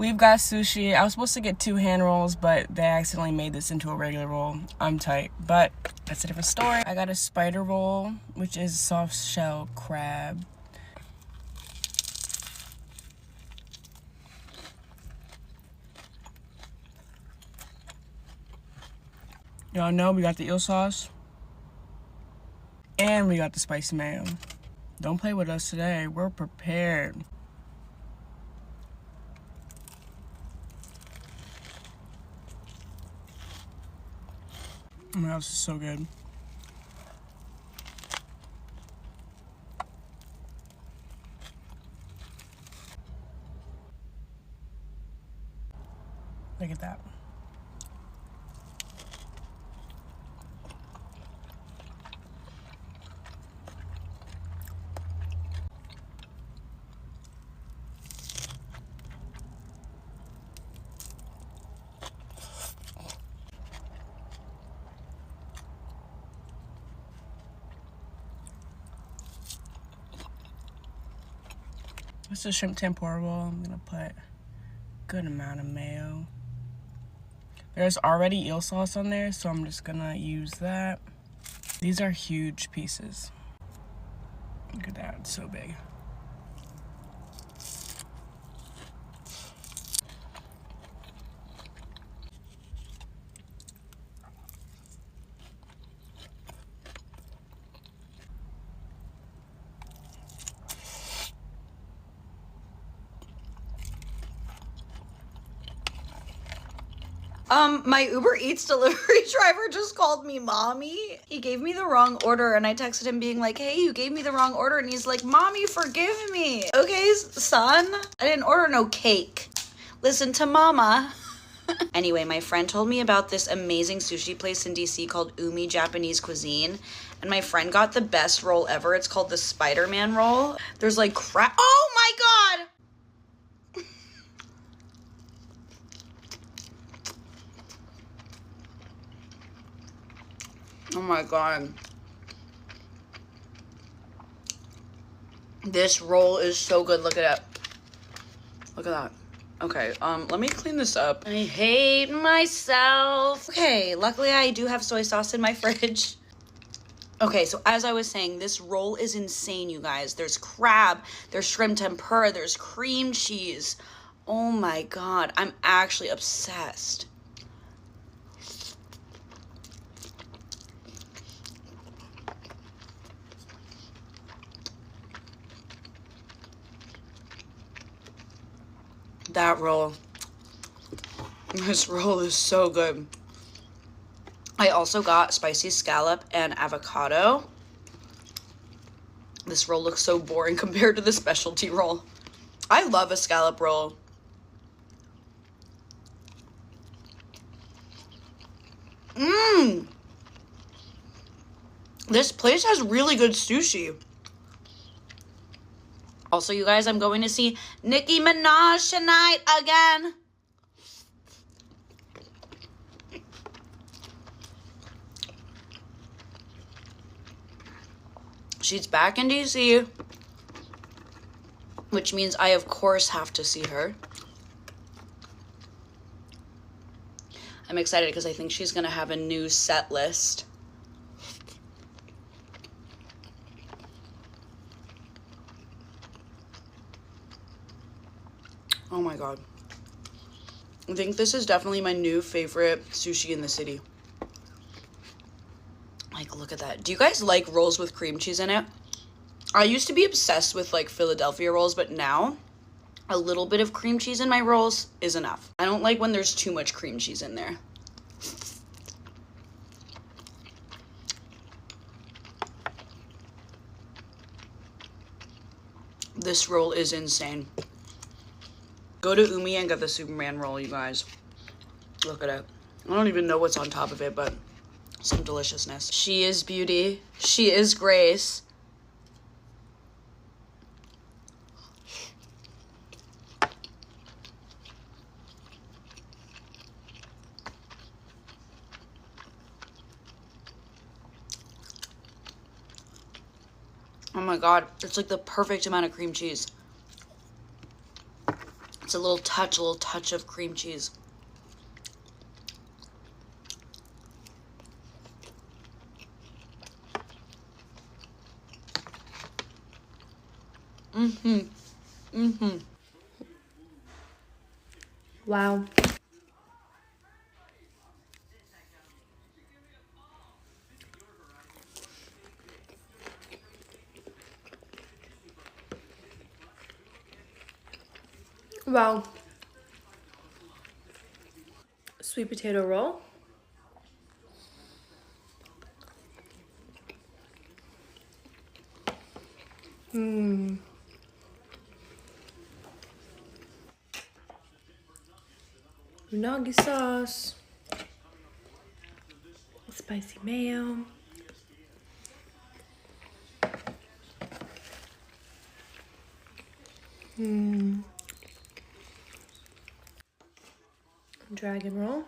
We've got sushi. I was supposed to get 2 hand rolls, but they accidentally made this into a regular roll. I'm tight, but that's a different story. I got a spider roll, which is soft shell crab. Y'all know we got the eel sauce. And we got the spicy mayo. Don't play with us today. We're prepared. Oh my god, this is so good. Look at that. This is shrimp tempura roll. I'm gonna put a good amount of mayo. There's already eel sauce on there, so I'm just gonna use that. These are huge pieces. Look at that, it's so big. My Uber Eats delivery driver just called me mommy. He gave me the wrong order and I texted him being like, hey, you gave me the wrong order. And he's like, mommy, forgive me. Okay, son, I didn't order no cake. Listen to mama. Anyway, my friend told me about this amazing sushi place in DC called Umi Japanese Cuisine. And my friend got the best roll ever. It's called the Spider-Man roll. There's like crap. Oh my God. Oh my god. This roll is so good. Look at it. Look at that. Okay, let me clean this up. I hate myself. Okay, luckily I do have soy sauce in my fridge. Okay, so as I was saying, this roll is insane, you guys. There's crab, there's shrimp tempura, there's cream cheese. Oh my god, I'm actually obsessed. That roll. This roll is so good. I also got spicy scallop and avocado. This roll looks so boring compared to the specialty roll. I love a scallop roll. This place has really good sushi. Also, you guys, I'm going to see Nicki Minaj tonight again. She's back in DC, which means I, of course, have to see her. I'm excited because I think she's going to have a new set list. Oh my god. I think this is definitely my new favorite sushi in the city. Like, look at that. Do you guys like rolls with cream cheese in it? I used to be obsessed with, like, Philadelphia rolls, but now a little bit of cream cheese in my rolls is enough. I don't like when there's too much cream cheese in there. This roll is insane. Go to Umi and get the Superman roll, you guys. Look at it. I don't even know what's on top of it, but some deliciousness. She is beauty. She is grace. Oh my god, it's like the perfect amount of cream cheese. It's a little touch of cream cheese. Wow. Wow. Sweet potato roll. Unagi sauce. Spicy mayo. Dragon roll.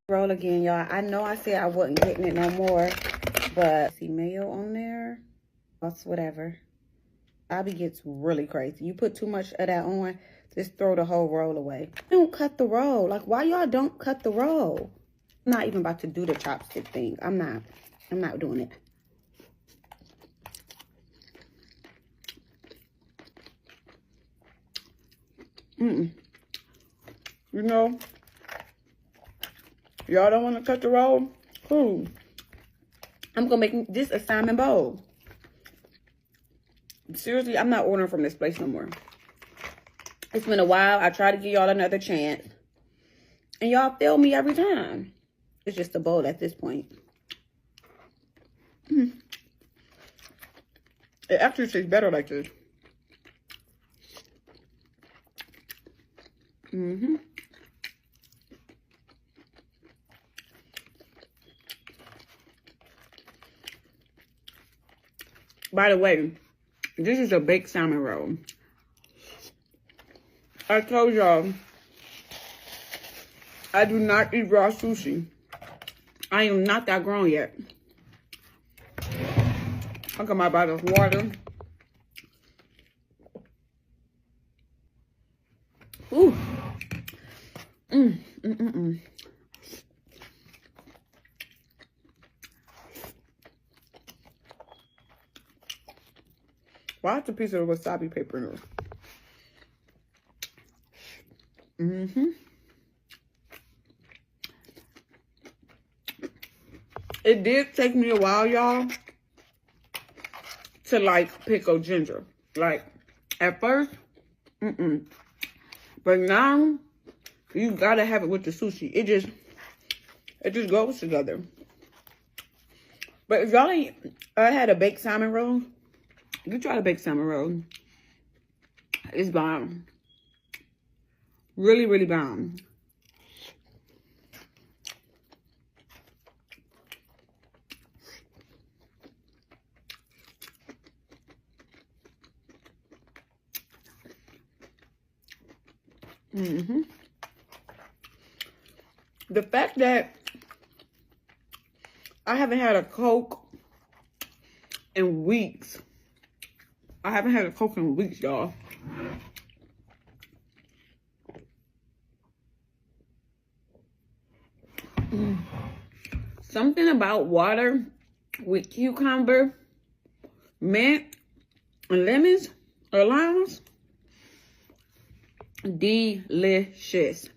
Roll again, y'all. I know I said I wasn't getting it no more, but see mayo on there. That's whatever. Abby gets really crazy. You put too much of that on, just throw the whole roll away. Don't cut the roll. Like, why y'all don't cut the roll? I'm not even about to do the chopstick thing. I'm not doing it. You know, y'all don't want to cut the roll? Cool. I'm going to make this a salmon bowl. Seriously, I'm not ordering from this place no more. It's been a while. I try to give y'all another chance. And y'all fail me every time. It's just a bowl at this point. It actually tastes better like this. By the way, this is a baked salmon roll. I told y'all, I do not eat raw sushi. I am not that grown yet. I got my bottle of water. Ooh. Why is a piece of wasabi paper in there? It did take me a while, y'all, to like pickle ginger. Like at first, but now you gotta have it with the sushi. It just goes together. But if y'all ain't had a baked salmon roll, you try the baked salmon roll. It's bomb. Really, really bomb. The fact that I haven't had a Coke in weeks. I haven't had a Coke in weeks, y'all. Something about water with cucumber, mint, and lemons or limes. Delicious.